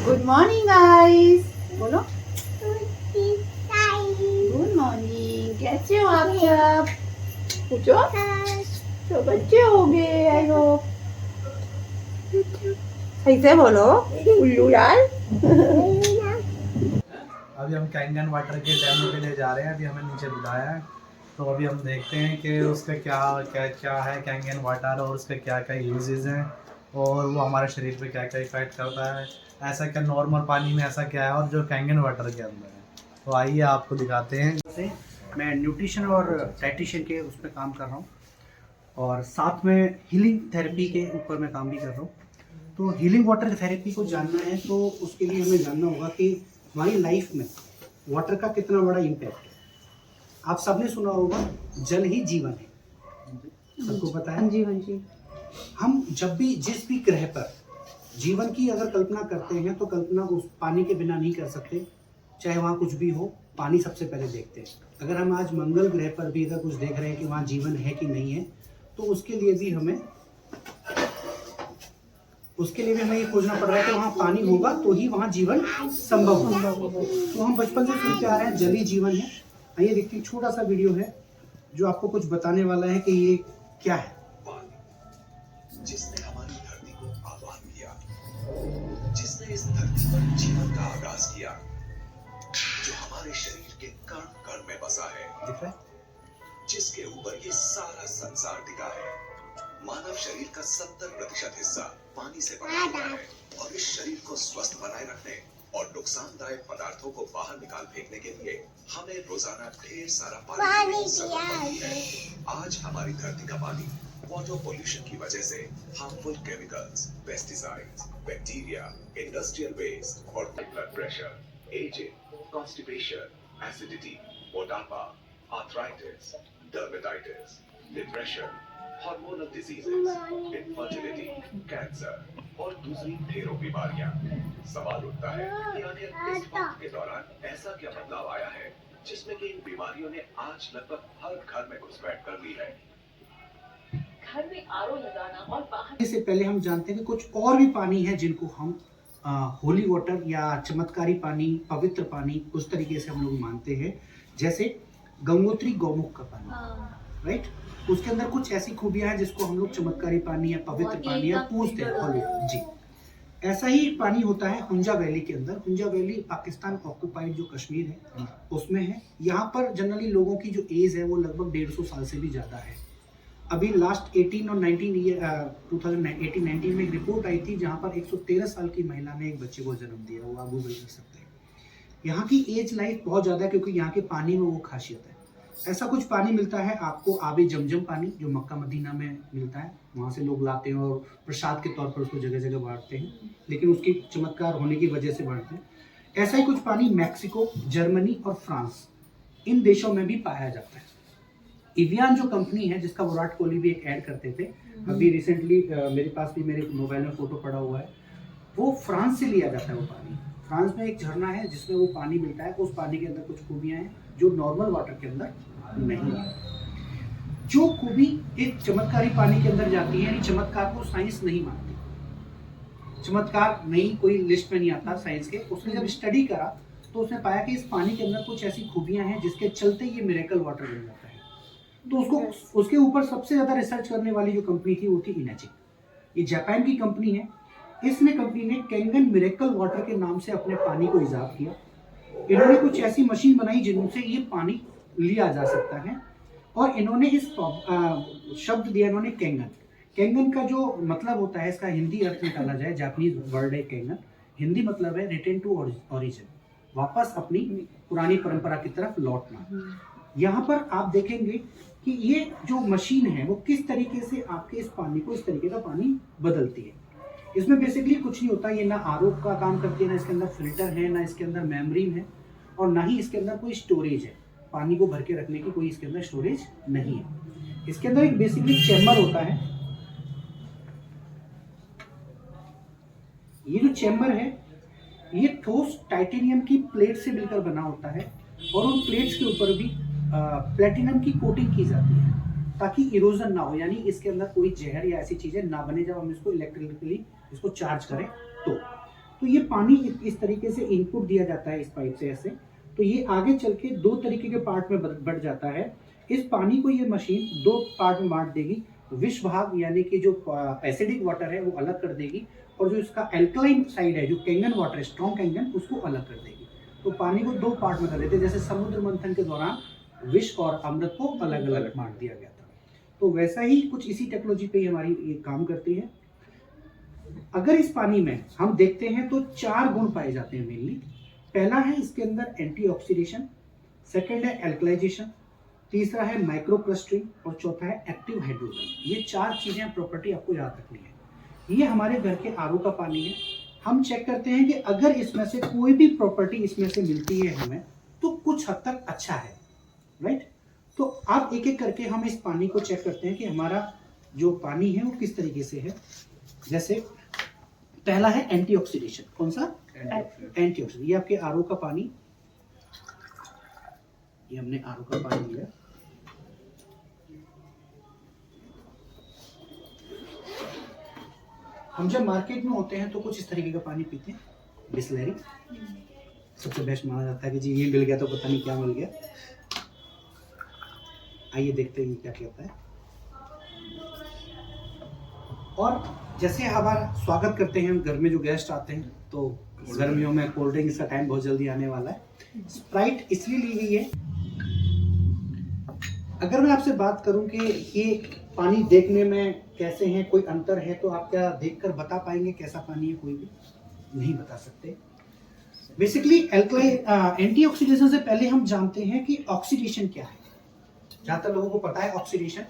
Good morning guys, बोलो good morning. कैसे हो आप सब? पूछो तो बच्चे हो गए। आई होप सही से बोलो उल्लू यार। अभी हम कैंगन वाटर के डेमो के लिए जा रहे हैं। अभी हमें नीचे बुलाया है, तो अभी हम देखते हैं कि उसका क्या क्या क्या है कैंगन वाटर, और उसके क्या क्या यूजेस हैं, और वो हमारे शरीर पे क्या क्या इफेक्ट करता है। ऐसा क्या नॉर्मल पानी में ऐसा क्या है और जो कैंगन वाटर के अंदर है, तो आइए आपको दिखाते हैं। से मैं न्यूट्रिशन और डाइटिशियन के उस पर काम कर रहा हूँ, और साथ में हीलिंग थेरेपी के ऊपर मैं काम भी कर रहा हूँ। तो हीलिंग वाटर थेरेपी को जानना है तो उसके लिए हमें जानना होगा कि हमारी लाइफ में वाटर का कितना बड़ा इम्पैक्ट है। आप सबने सुना होगा जल ही जीवन है, सबको पता है। हाँ जी, हाँ जी। हम जब भी जिस भी ग्रह पर जीवन की अगर कल्पना करते हैं तो कल्पना उस पानी के बिना नहीं कर सकते, चाहे वहाँ कुछ भी हो, पानी सबसे पहले देखते हैं। अगर हम आज मंगल ग्रह पर भी अगर कुछ देख रहे हैं कि वहाँ जीवन है कि नहीं है, तो उसके लिए भी हमें ये खोजना पड़ रहा है कि वहाँ पानी होगा तो ही वहाँ जीवन संभव होगा। तो हम बचपन से सुनते आ रहे हैं जल ही जीवन है। आइए देखते हैं, छोटा सा वीडियो है जो आपको कुछ बताने वाला है कि ये क्या है। जिसने हमारी धरती को आबाद किया, जिसने इस धरती पर जीवन का आगाज किया, जो हमारे शरीर के कण कण में बसा है, दिख रहा है? जिसके ऊपर ये सारा संसार टिका है। मानव शरीर का 70% हिस्सा पानी से बना होता है, और इस शरीर को स्वस्थ बनाए रखने और नुकसानदायक पदार्थों को बाहर निकाल फेंकने के लिए हमें रोजाना ढेर सारा पानी की जरूरत पड़ती है। आज हमारी धरती का पानी वाटर पोल्यूशन की वजह से harmful chemicals, pesticides, bacteria, industrial waste और blood pressure, ageing, constipation, acidity, मोटापा, arthritis, dermatitis, depression, hormonal diseases, infertility, cancer और दूसरी ढेरों बीमारियां। सवाल उठता है कि आखिर इस वक्त के दौरान ऐसा क्या बदलाव आया है जिसमें कि इन बीमारियों ने आज लगभग हर घर में घुसपैठ कर ली है। घर में आरओ लगाना और बाहर इससे पहले हम जानते हैं कि कुछ और भी पानी है जिनको हम होली वाटर या चमत्कारी पानी, पवित्र पानी, उस तरीके से हम लोग मानते हैं। जैसे गंगोत्री गौमुख का पानी, राइट? उसके अंदर कुछ ऐसी खूबियां हैं जिसको हम लोग चमत्कारी पानी या पवित्र पानी या पूजते हैं, होली जी। ऐसा ही पानी होता है हुंजा वैली के अंदर। हुंजा वैली पाकिस्तान ऑक्युपाइड जो कश्मीर है उसमें है। यहाँ पर जनरली लोगों की जो एज है वो लगभग 150 साल से भी ज़्यादा है। अभी लास्ट 18 और 2018-19 में एक रिपोर्ट आई थी जहाँ पर 113 साल की महिला ने एक बच्चे को जन्म दिया। वो आप गूगल कर सकते हैं। यहाँ की एज लाइफ बहुत ज़्यादा है क्योंकि यहाँ के पानी में वो खासियत है। ऐसा कुछ पानी मिलता है आपको आबे जमजम पानी, जो मक्का मदीना में मिलता है। वहाँ से लोग लाते हैं और प्रसाद के तौर पर उसको जगह जगह बांटते हैं, लेकिन उसकी चमत्कार होने की वजह से बांटते हैं। ऐसा ही कुछ पानी मैक्सिको, जर्मनी और फ्रांस, इन देशों में भी पाया जाता है। इवियान जो कंपनी है जिसका विराट कोहली भी एक ऐड करते थे, अभी रिसेंटली मेरे पास भी मेरे मोबाइल में फोटो पड़ा हुआ है, वो फ्रांस से लिया जाता है। वो पानी फ्रांस में एक झरना है जिसमें वो पानी मिलता है। उस पानी के अंदर कुछ खूबियां हैं जो नॉर्मल वाटर के अंदर नहीं है। जो खूबी एक चमत्कारी पानी के अंदर जाती है, यानी चमत्कार को साइंस नहीं मानती। चमत्कार नहीं, कोई लिस्ट में नहीं आता साइंस के। उसने जब स्टडी करा तो उसने पाया कि इस पानी के अंदर कुछ ऐसी खूबियां हैं जिसके चलते ये मिरेकल वाटर बन जाता है। तो उसके ऊपर सबसे ज्यादा रिसर्च करने वाली जो कंपनी थी वो थी इनेजिक। ये जापान की कंपनी है। इसने कंपनी ने कैंगन मिरेकल वाटर के नाम से अपने पानी को इजाद किया। इन्होंने कुछ ऐसी मशीन बनाई जिनसे ये पानी लिया जा सकता है, और इन्होंने इस शब्द दिया इन्होंने कैंगन। कैंगन का जो मतलब होता है, इसका हिंदी अर्थ निकाला जाए, जापानीज वर्ड है कैंगन। हिंदी मतलब है रिटर्न टू ओरिजिन, वापस अपनी पुरानी परंपरा की तरफ लौटना। यहाँ पर आप देखेंगे कि ये जो मशीन है वो किस तरीके से आपके इस पानी को इस तरीके का पानी बदलती है। इसमें बेसिकली कुछ नहीं होता। ये ना आरओ का काम करती है, ना इसके अंदर फिल्टर है, ना इसके अंदर मेमोरी है, और ना ही इसके अंदर कोई स्टोरेज है। पानी को भर के रखने की कोई इसके अंदर स्टोरेज नहीं है। इसके अंदर एक बेसिकली चैम्बर होता है। ये जो चैम्बर है ये ठोस टाइटेनियम की प्लेट से मिलकर बना होता है, और उन प्लेट्स के ऊपर भी प्लेटिनम की कोटिंग की जाती है ताकि इरोजन ना हो, यानी इसके अंदर कोई जहर या ऐसी चीजें ना बने जब हम इसको इलेक्ट्रिकली इसको चार्ज करें। तो तो ये पानी इस तरीके से इनपुट दिया जाता है इस पाइप से ऐसे, तो ये आगे चल के 2 तरीके के पार्ट में बढ़ जाता है। इस पानी को ये मशीन 2 पार्ट में बांट देगी, विष भाग यानी कि जो एसिडिक वाटर है वो अलग कर देगी, और जो इसका एल्कलाइन साइड है, जो कैंगन वाटर है, स्ट्रॉन्ग कैंगन, उसको अलग कर देगी। तो पानी को 2 पार्ट में कर देते हैं, जैसे समुद्र मंथन के दौरान विष और अमृत को अलग अलग बांट दिया गया था। तो वैसा ही कुछ इसी टेक्नोलॉजी पे हमारी ये काम करती है। अगर इस पानी में हम देखते हैं तो 4 गुण पाए जाते हैं मेनली। पहला है इसके अंदर एंटीऑक्सीडेशन, सेकंड है एल्कलाइजेशन, तीसरा है माइक्रोक्लस्टरिंग और चौथा है एक्टिव हाइड्रोजन। ये 4 चीजें प्रॉपर्टी आपको याद रखनी है। ये हमारे घर के आरओ का पानी है। हम चेक करते हैं कि अगर इसमें से कोई भी प्रॉपर्टी इसमें से मिलती है हमें, तो कुछ हद तक अच्छा है, राइट। तो आप एक एक करके हम इस पानी को चेक करते हैं कि हमारा जो पानी है वो किस तरीके से है। जैसे पहला है एंटीऑक्सीडेशन। कौन सा? एंटीऑक्सीडेंट। ये आपके आरओ का पानी, ये हमने आरओ का पानी लिया। हम जब मार्केट में होते हैं तो कुछ इस तरीके का पानी पीते हैं, बिस्लरी सबसे बेस्ट माना जाता है कि जी ये मिल गया तो पता नहीं क्या मिल गया। आइए देखते हैं ये क्या कहता है। और जैसे हमारा स्वागत करते हैं हम घर में जो गेस्ट आते हैं, तो गर्मियों में कोल्ड ड्रिंक का टाइम बहुत जल्दी आने वाला है। स्प्राइट इसलिए ली गई है। अगर मैं आपसे बात करूं कि ये पानी देखने में कैसे हैं, कोई अंतर है, तो आप क्या देखकर बता पाएंगे कैसा पानी है? कोई भी नहीं बता सकते। बेसिकली एंटीऑक्सीडेशन से पहले हम जानते हैं कि ऑक्सीडेशन क्या है। ज्यादातर लोगों को पता है ऑक्सीडेशन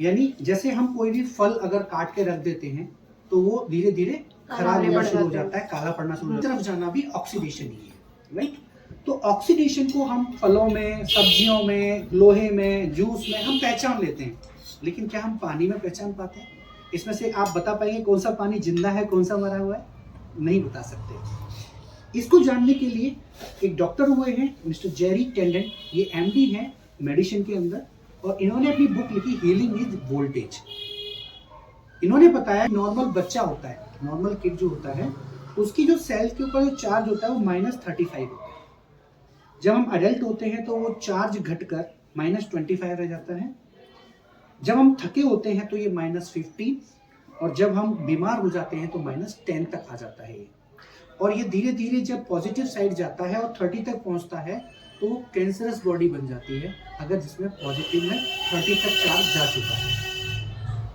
यानी जैसे हम कोई भी फल अगर काट के रख देते हैं तो वो धीरे धीरे खराब होना शुरू हो जाता है, काला पड़ना शुरू हो जाता है। तरफ जाना भी ऑक्सीडेशन ही है, राइट। तो ऑक्सीडेशन को हम फलों में, सब्जियों में, लोहे में, जूस में हम पहचान लेते हैं, लेकिन क्या हम पानी में पहचान पाते हैं? इसमें से आप बता पाएंगे कौन सा पानी जिंदा है, कौन सा मरा हुआ है? नहीं बता सकते। इसको जानने के लिए एक डॉक्टर हुए हैं मिस्टर जेरी टेंडेंट, ये एमडी हैं मेडिसिन के अंदर, और इन्होंने अपनी बुक लिखी हीलिंग विद वोल्टेज। इन्होंने बताया नॉर्मल बच्चा होता है, नॉर्मल किड जो होता है, उसकी जो सेल्स के ऊपर जो चार्ज होता है वो -35 होता है। जब हम अडल्ट होते हैं तो वो चार्ज घटकर -25 रह जाता है। जब हम थके होते हैं तो ये -15, और जब हम बीमार हो जाते हैं तो -10 तक आ जाता है ये। और ये धीरे धीरे जब पॉजिटिव साइड जाता है और 30 तक पहुंचता है तो कैंसरस बॉडी बन जाती है, अगर जिसमें पॉजिटिव में 30 तक चार्ज जा चुका है।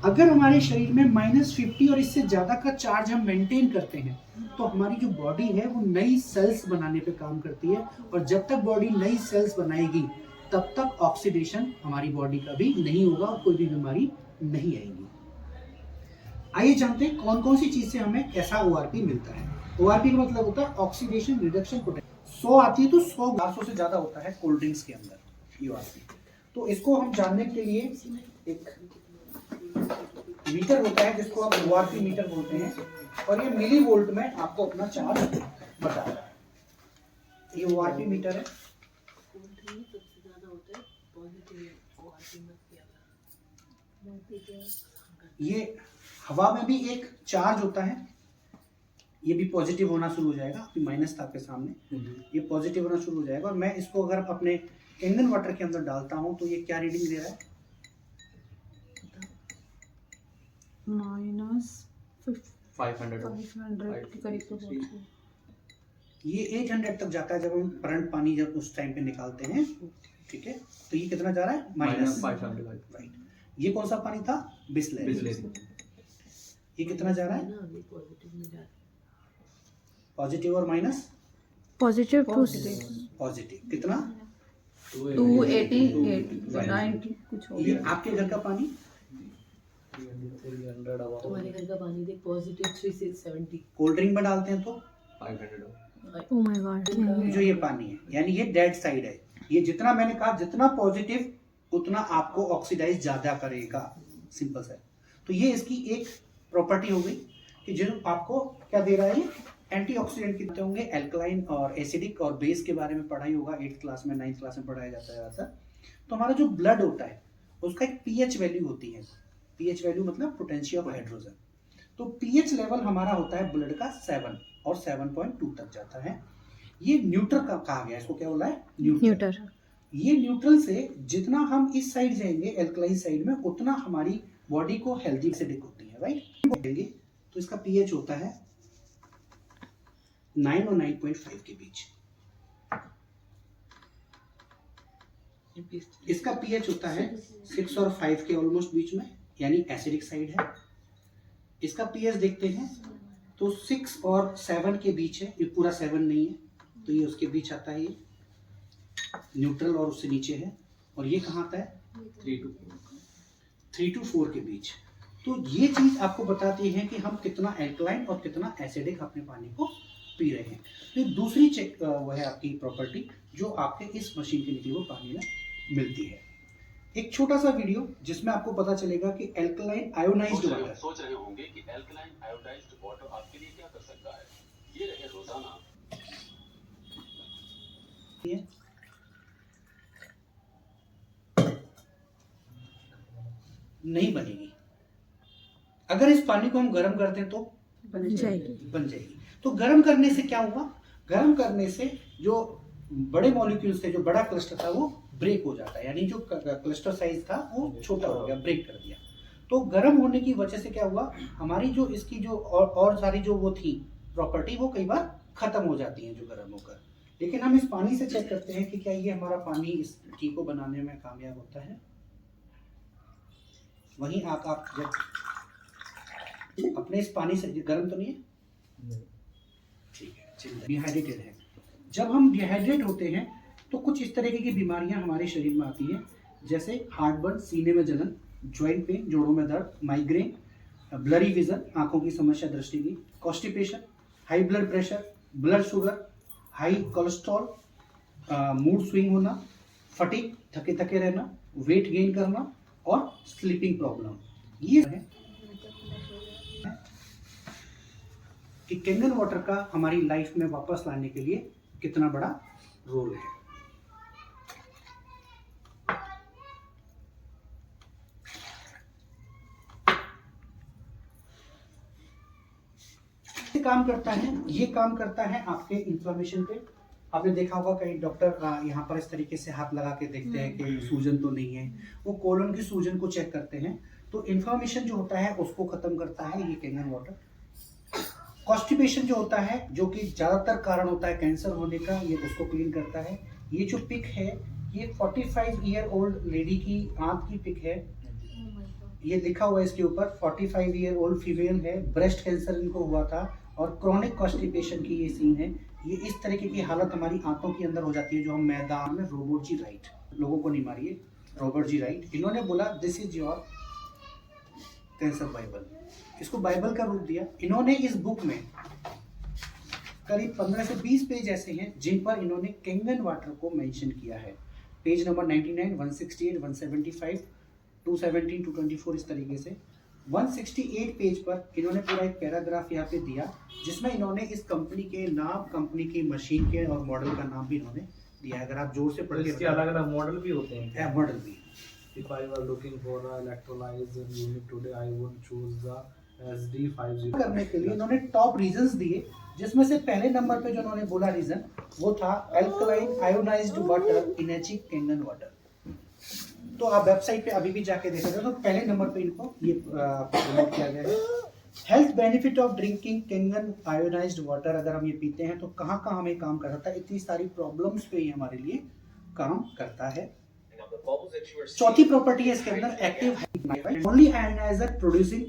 अगर हमारे शरीर में -50 और इससे ज़्यादा का चार्ज हम मेंटेन करते हैं तो हमारी जो बॉडी है वो नई सेल्स बनाने पे काम करती है, और जब तक बॉडी नई सेल्स बनाएगी तब तक ऑक्सीडेशन हमारी बॉडी का भी नहीं होगा और कोई भी बीमारी नहीं आएगी। आइए जानते हैं कौन कौन सी चीज से हमें कैसा ओआरपी मिलता है। ओआरपी का मतलब होता है ऑक्सीडेशन रिडक्शन पोटेंशियल। 100 आती है तो 100 से ज्यादा होता है कोल्ड ड्रिंक्स के अंदर ओआरपी। तो इसको हम जानने के लिए एक मीटर होता है जिसको आप ओआरपी मीटर बोलते हैं, और ये मिली वोल्ट में आपको अपना चार्ज बताता है। ये ओआरपी मीटर है। ये हवा में भी एक चार्ज होता है, ये भी पॉजिटिव होना शुरू हो जाएगा। अभी माइनस था आपके सामने, ये पॉजिटिव होना शुरू हो जाएगा। और मैं इसको अगर अपने कैंगन वाटर के अंदर डालता हूं तो ये क्या रीडिंग दे रहा है? -500 के करीब तो पहुंच गया। ये 800 तक जाता है जब हम करंट पानी जब उस टाइम पे निकालते हैं, ठीक है। तो ये कितना जा रहा है? -500, राइट। ये कौन सा पानी था? बिस्लेरी। ये कितना जा रहा है? पॉजिटिव और माइनस? पॉजिटिव कितना? 280 90 कुछ हो ये गया। आपके घर का पानी? तुम्हारे घर का पानी देख, पॉजिटिव 370। कोल्ड ड्रिंक में डालते हैं तो ओह माय गॉड। जो ये पानी है यानी ये डेड साइड है। ये जितना मैंने कहा जितना पॉजिटिव उतना आपको ऑक्सीडाइज ज्यादा करेगा, सिंपल सा। तो ये इसकी एक प्रॉपर्टी हो गई कि जो आपको क्या दे रहा है, ये एंटीऑक्सीडेंट कितने होंगे, एल्कलाइन और एसिडिक और बेस के बारे में पढ़ाई होगा 8th क्लास में, 9th क्लास में पढ़ाया जाता है ज़्यादातर। तो हमारा जो ब्लड होता है उसका एक पीएच वैल्यू होती है। पीएच वैल्यू मतलब पोटेंशियल ऑफ हाइड्रोजन। तो पीएच लेवल हमारा होता है ब्लड का 7 और 7.2 तक जाता है। ये न्यूट्रल का कहा गया है, इसको क्या बोला है? न्यूट्रल। ये न्यूट्रल से जितना हम इस साइड जाएंगे एल्कलाइन साइड में, उतना हमारी बॉडी को हेल्दी एसिडिक होती है, राइट। तो इसका पीएच होता है 9 और 9.5 के बीच। इसका पीएच होता है 6 और 5 के ऑलमोस्ट बीच में, यानी एसिडिक साइड है। इसका पीएच देखते हैं तो 6 और 7 के बीच है, ये पूरा 7 नहीं है, तो ये उसके बीच आता है, ये न्यूट्रल और उससे नीचे है। और ये कहाँ आता है? 3 to 4 के बीच। तो ये चीज आपको बताती है कि हम कितना एल्कलाइन और कितना एसिडिक अपने पानी को पी रहे हैं। फिर दूसरी चेक वो है आपकी प्रॉपर्टी जो आपके इस मशीन के निकले हुए पानी में मिलती है। एक छोटा सा वीडियो जिसमें आपको पता चलेगा कि एल्कलाइन आयोनाइज्ड वाटर, सोच रहे होंगे कि एल्कलाइन आयोडाइज्ड वाटर आपके लिए क्या कर सकता है। ये रहे रोजाना नहीं बनेगी। अगर इस पानी को हम गर्म कर दें तो बन जाएगी। तो गर्म करने से क्या हुआ? गर्म करने से जो बड़े मॉलिक्यूल्स थे, जो बड़ा क्लस्टर था, वो ब्रेक हो जाता है, यानी जो क्लस्टर साइज था वो छोटा हो गया, ब्रेक कर दिया। तो गर्म होने की वजह से क्या हुआ? हमारी जो इसकी जो और सारी जो वो थी प्रॉपर्टी, वो कई बार खत्म हो जाती है जो गर्म होकर। लेकिन हम इस पानी से चेक करते हैं कि क्या ये हमारा पानी इस टी को बनाने में कामयाब होता है। वहीं आप जब अपने इस पानी से गर्म तो नहीं है, ठीक है, डिहाइड्रेटेड है। जब हम डिहाइड्रेट होते हैं तो कुछ इस तरीके की बीमारियां हमारे शरीर में आती हैं, जैसे हार्ट बर्न, सीने में जलन, ज्वाइंट पेन, जोड़ों में दर्द, माइग्रेन, ब्लरी विजन, आंखों की समस्या, दृष्टि की, constipation, high blood pressure, blood sugar, high cholesterol, mood swing होना, फटीग, थके थके रहना, वेट गेन करना और स्लीपिंग प्रॉब्लम। ये है कि कैंगन वाटर का हमारी लाइफ में वापस लाने के लिए कितना बड़ा रोल है। काम करता है, ये काम करता है आपके इन्फ्लेमेशन पे। आपने देखा होगा कई डॉक्टर यहाँ पर इस तरीके से हाथ लगा के देखते हैं कि सूजन तो नहीं है, वो कोलन की सूजन को चेक करते हैं। तो इन्फ्लेमेशन जो होता है उसको खत्म करता है ये कैंगन वाटर। कॉन्स्टिपेशन जो होता है, जो कि ज्यादातर कारण होता है कैंसर होने का, ये उसको क्लीन करता है। ये जो पिक है, ये 45 ईयर ओल्ड लेडी की आंत की पिक है। ये लिखा हुआ है इसके ऊपर 45 ईयर ओल्ड फीमेल है, ब्रेस्ट कैंसर इनको हुआ था और क्रॉनिक कॉन्स्टिपेशन की ये सीन है। ये इस तरीके की हालत हमारी आंतों के अंदर हो जाती है जो हम मैदान में। रॉबर्ट जी राइट, लोगों को नहीं मारिए, रॉबर्ट जी राइट, इन्होंने बोला this is your cancer Bible, इसको बाइबल का रूप दिया। इन्होंने इस बुक में करीब 15 से 20 पेज ऐसे हैं जिन पर इन्होंने कैंगन वाटर को मेंशन किया है। पेज नंबर 99, 168, 175, 217, 224, इस तरीके से 168 पेज पर इन्होंने पूरा एक पैराग्राफ यहाँ पे दिया जिसमें इन्होंने इस कंपनी के नाम, कंपनी की मशीन के और मॉडल का नाम भी इन्होंने दिया है। अगर आप जोर से पढ़ के, इसके अलग अलग मॉडल भी होते हैं। मॉडल भी, If I were looking for a electrolyzer unit today, I would choose the SD50 करने के लिए इन्होंने टॉप रीजंस दिए, जिसमें से पहले नंबर पे जो इन्होंने बोला रीजन वो था अल्कलाइन आयोनाइज्ड वाटर इनएचिक कैंगन वाटर। तो आप वेबसाइट पे अभी भी जाके देख सकते हो। तो पहले नंबर पे इनको ये प्रमोट किया गया है। Health benefit of drinking Kangen ionised water, अगर हम ये पीते हैं तो कहाँ कहाँ हमें काम कर सकता है, इतनी सारी प्रॉब्लम्स पे ये हमारे लिए काम करता है। चौथी प्रॉपर्टी है इसके अंदर एक्टिव ओनली आयोनाइजर प्रोड्यूसिंग,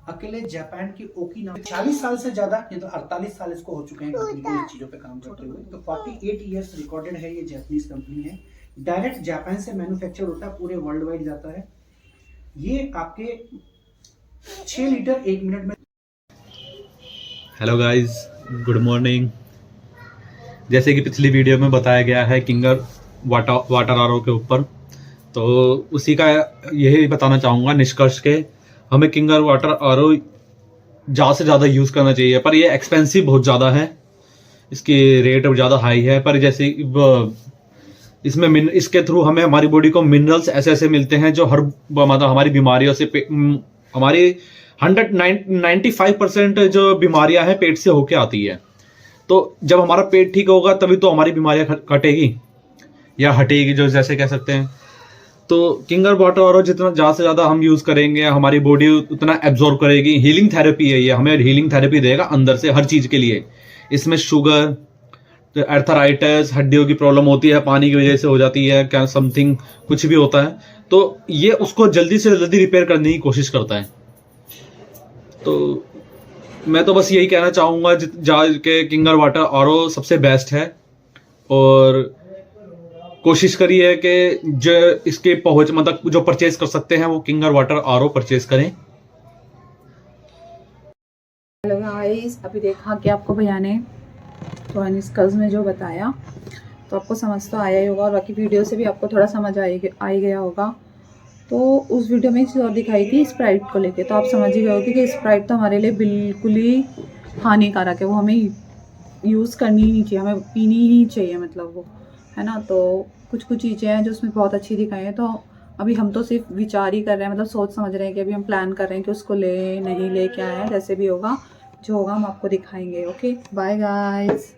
अकेले जापान की ओकिनावा 40 साल से ज्यादा, ये तो 48 साल इसको हो चुके हैं कंपनी को इन चीजों पे काम करते हुए। तो 48 इयर्स रिकॉर्डेड है, ये जापानीज कंपनी है, डायरेक्ट जापान से मैन्युफैक्चर होता है, पूरे वर्ल्ड वाइड जाता है। ये आपके 6 लीटर 1 मिनट में। Hello guys, good morning. जैसे कि पिछली वीडियो में बताया गया है किंगर वाटर आरओ के ऊपर, तो उसी का यही बताना चाहूँगा निष्कर्ष के हमें किंगर वाटर आरओ ज़्यादा से ज़्यादा यूज़ करना चाहिए। पर ये एक्सपेंसिव बहुत ज़्यादा है, इसकी रेट ज़्यादा हाई है। पर जैसे इसमें इसके थ्रू हमें हमारी बॉडी को मिनरल्स ऐसे ऐसे मिलते हैं जो हर मतलब हमारी बीमारियों से हमारी 95% जो बीमारियां हैं पेट से होके आती है। तो जब हमारा पेट ठीक होगा तभी तो हमारी बीमारियां कटेगी या हटेगी, जो जैसे कह सकते हैं। तो किंगर वाटर आरो जितना ज़्यादा से ज़्यादा हम यूज़ करेंगे हमारी बॉडी उतना एब्जॉर्ब करेगी। हीलिंग थेरेपी है ये, हमें हीलिंग थेरेपी देगा अंदर से हर चीज़ के लिए। इसमें शुगर, तो अर्थराइटिस, हड्डियों की प्रॉब्लम होती है पानी की वजह से हो जाती है, क्या समथिंग कुछ भी होता है, तो ये उसको जल्दी से जल्दी रिपेयर करने की कोशिश करता है। तो मैं तो बस यही कहना चाहूँगा के किंगर वाटर आरो सबसे बेस्ट है, और कोशिश करिए कि जो इसके पहुंच मतलब जो परचेज कर सकते हैं वो किंगर वाटर आरो परचेज करें। हेलो गाइस, अभी देखा कि आपको भैया ने तो निष्कर्ष में जो बताया तो आपको समझ तो आया ही होगा, और बाकी वीडियो से भी आपको थोड़ा समझ आ ही गया होगा। तो उस वीडियो में एक चीज़ और दिखाई थी स्प्राइट को लेके, तो आप समझ ही गए होगे कि स्प्राइट तो हमारे लिए बिल्कुल ही हानिकारक है, वो हमें यूज़ करनी ही नहीं चाहिए, हमें पीनी ही चाहिए, मतलब वो है ना। तो कुछ चीज़ें हैं जो उसमें बहुत अच्छी दिखाई हैं, तो अभी हम तो सिर्फ विचार ही कर रहे हैं, मतलब सोच समझ रहे हैं कि अभी हम प्लान कर रहे हैं कि उसको ले नहीं ले, क्या है, जैसे भी होगा जो होगा हम आपको दिखाएंगे। Okay, bye guys.